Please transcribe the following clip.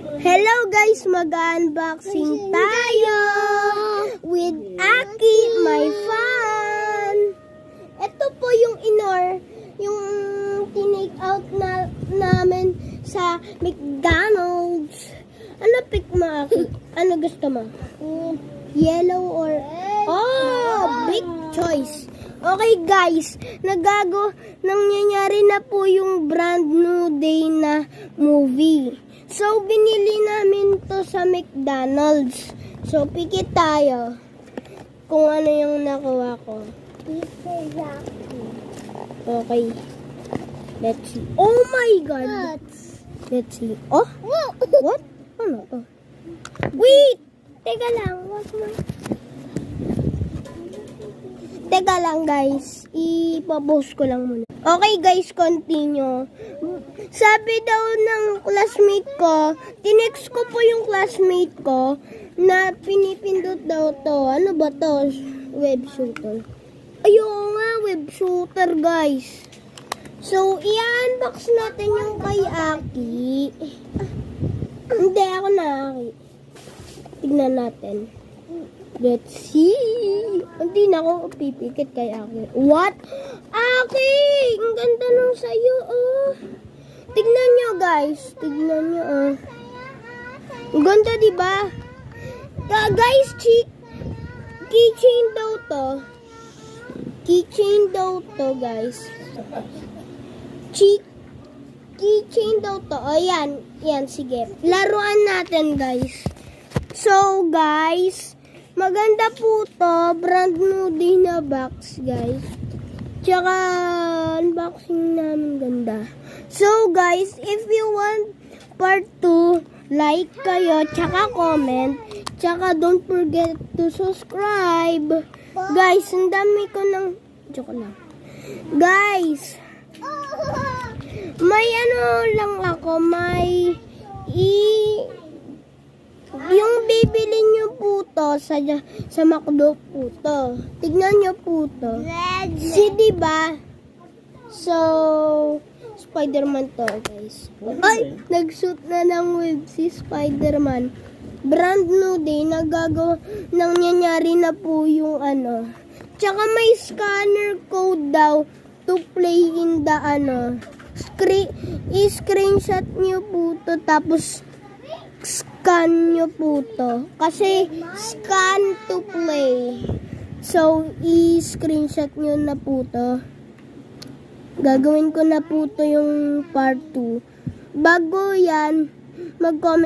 Hello guys, mag-unboxing tayo with Aki, my fan. Ito po yung yung tinake out namin sa McDonald's. Ano pick mo, Aki? Ano gusto mo? Yellow or... Oh, big choice. Okay guys, nangyayari na po yung brand new day na movie. So, binili namin to sa McDonald's. So, pikit tayo kung ano yung nakuha ko. Okay. Let's see. Oh my God! Let's see. Oh? What? Ano to? Wait! Teka lang. Wag mo. Teka lang guys. Ipapost ko lang muna. Okay guys, continue. Sabi daw ng classmate ko, tinext ko po yung classmate ko na pinipindot daw to. Ano ba to? Web shooter. Ayun nga, web shooter guys. So, i-unbox natin yung kay Aki. Hindi, ako na Aki. Tignan natin. Let's see. Hindi na ako pipikit kay Aki. What? Aki! Ang ganda nung sayo, oh. Tignan nyo, guys. Tignan nyo, oh. Ang ganda, diba? Guys, keychain daw to. Keychain daw to, guys. Keychain daw to. O, yan. Yan, sige. Laruan natin, guys. So, guys, maganda po to. Brand new din na box, guys. Tsaka, unboxing namin ganda. So, guys, if you want part 2, like kayo, tsaka comment. Tsaka, don't forget to subscribe. Guys, ang dami ko ng... Joke lang. Guys, may ano lang ako, may yung bibili nyo po to sa McDo po to. Tignan nyo po to. Si diba? So, Spider-Man to guys. Ay! Nag-shoot na ng web si Spider-Man. Brand new day. Nangyayari na po yung ano. Tsaka may scanner code daw to play in the ano. I-screenshot nyo po to tapos scan nyo po to. Kasi scan to play. So, i-screenshot nyo na po to. Gagawin ko na po to yung part 2. Bago yan, mag-comment